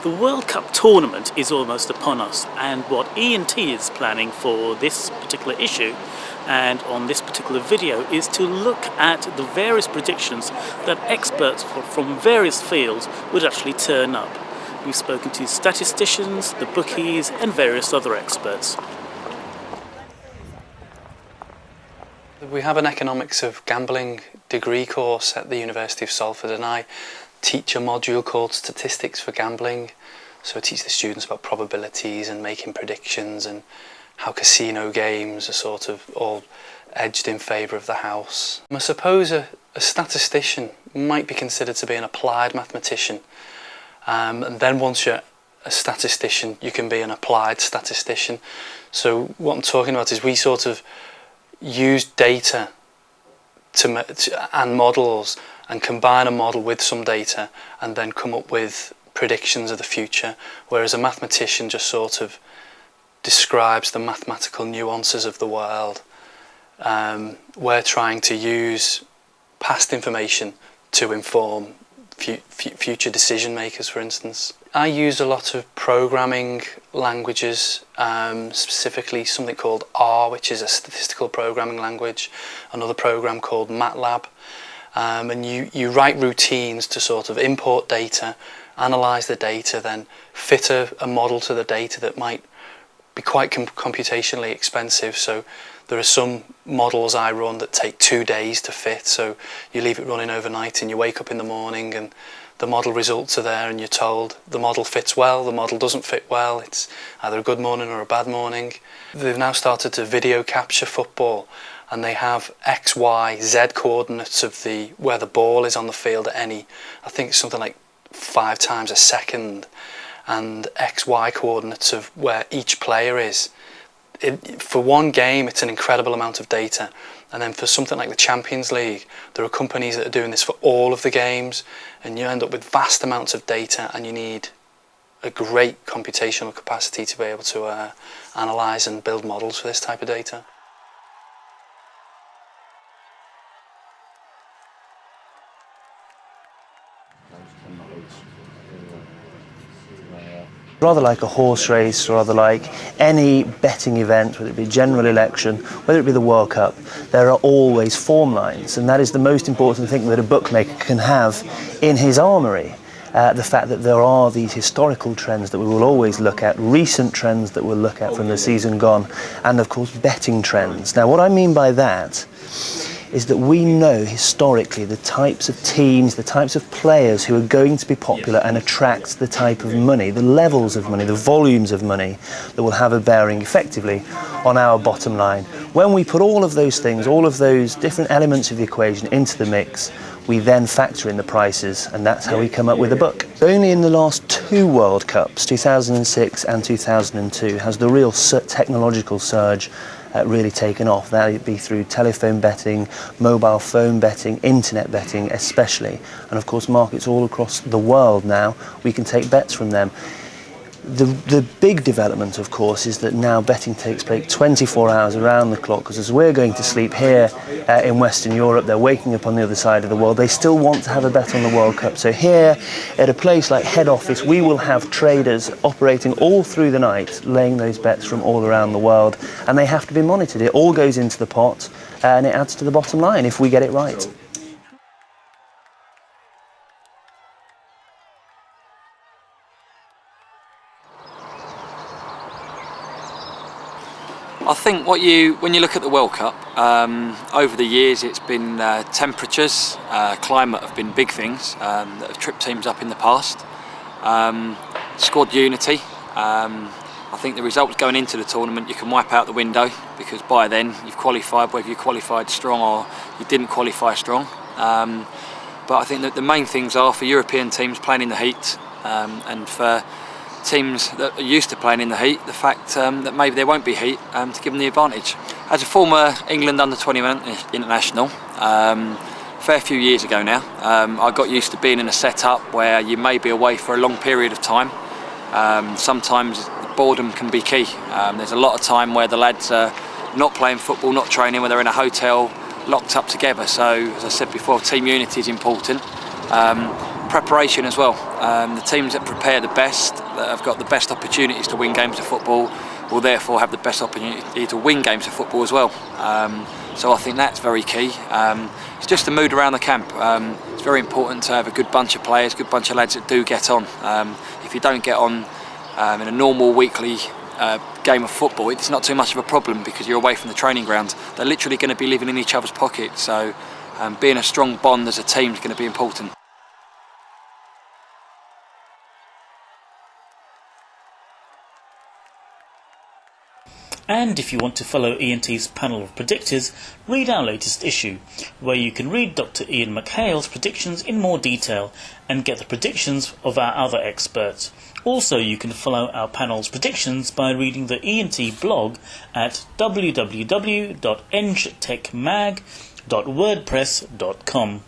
The World Cup tournament is almost upon us, and what E&T is planning for this particular issue and on this particular video is to look at the various predictions that experts from various fields would actually turn up. We've spoken to statisticians, the bookies and various other experts. We have an economics of gambling degree course at the University of Salford, and I teach a module called Statistics for Gambling. So I teach the students about probabilities and making predictions and how casino games are sort of all edged in favour of the house. I suppose a statistician might be considered to be an applied mathematician, and then once you're a statistician you can be an applied statistician. So what I'm talking about is we sort of use data and models and combine a model with some data and then come up with predictions of the future, whereas a mathematician just sort of describes the mathematical nuances of the world. We're trying to use past information to inform future decision makers, for instance. I use a lot of programming languages, specifically something called R, which is a statistical programming language, another program called MATLAB, and you write routines to sort of import data, analyse the data, then fit a model to the data that might be quite computationally expensive. So there are some models I run that take 2 days to fit, so you leave it running overnight and you wake up in the morning and the model results are there and you're told the model fits well, the model doesn't fit well, it's either a good morning or a bad morning. They've now started to video capture football, and they have X, Y, Z coordinates of where the ball is on the field at any, I think it's something like 5 times a second, and X, Y coordinates of where each player is. For one game it's an incredible amount of data, and then for something like the Champions League there are companies that are doing this for all of the games, and you end up with vast amounts of data and you need a great computational capacity to be able to analyse and build models for this type of data. Rather like a horse race, rather like any betting event, whether it be a general election, whether it be the World Cup, there are always form lines, and that is the most important thing that a bookmaker can have in his armoury. The fact that there are these historical trends that we will always look at, recent trends that we'll look at from the season gone, and of course betting trends. Now what I mean by that is that we know historically the types of teams, the types of players who are going to be popular and attract the type of money, the levels of money, the volumes of money that will have a bearing effectively on our bottom line. When we put all of those things, all of those different elements of the equation into the mix, we then factor in the prices, and that's how we come up with a book. Only in the last 2 World Cups, 2006 and 2002, has the real technological surge really taken off. That would be through telephone betting, mobile phone betting, internet betting especially, and of course markets all across the world now, we can take bets from them. The big development, of course, is that now betting takes place 24 hours around the clock, because as we're going to sleep here in Western Europe, they're waking up on the other side of the world. They still want to have a bet on the World Cup. So here at a place like head office, we will have traders operating all through the night, laying those bets from all around the world, and they have to be monitored. It all goes into the pot and it adds to the bottom line if we get it right. I think when you look at the World Cup, over the years it's been temperatures, climate have been big things that have tripped teams up in the past. Squad unity. I think the results going into the tournament you can wipe out the window, because by then you've qualified, whether you qualified strong or you didn't qualify strong. But I think that the main things are for European teams playing in the heat, and for teams that are used to playing in the heat, the fact that maybe there won't be heat to give them the advantage. As a former England under-21 international, fair few years ago now, I got used to being in a setup where you may be away for a long period of time. Sometimes boredom can be key. There's a lot of time where the lads are not playing football, not training, where they're in a hotel locked up together. So as I said before, team unity is important. preparation as well. The teams that prepare the best, that have got the best opportunities to win games of football, will therefore have the best opportunity to win games of football as well. So I think that's very key. It's just the mood around the camp. It's very important to have a good bunch of players, good bunch of lads that do get on. If you don't get on in a normal weekly game of football, it's not too much of a problem because you're away from the training ground. They're literally going to be living in each other's pockets, so being a strong bond as a team is going to be important. And if you want to follow ENT's panel of predictors, read our latest issue, where you can read Dr. Ian McHale's predictions in more detail and get the predictions of our other experts. Also, you can follow our panel's predictions by reading the ENT blog at www.engtechmag.wordpress.com.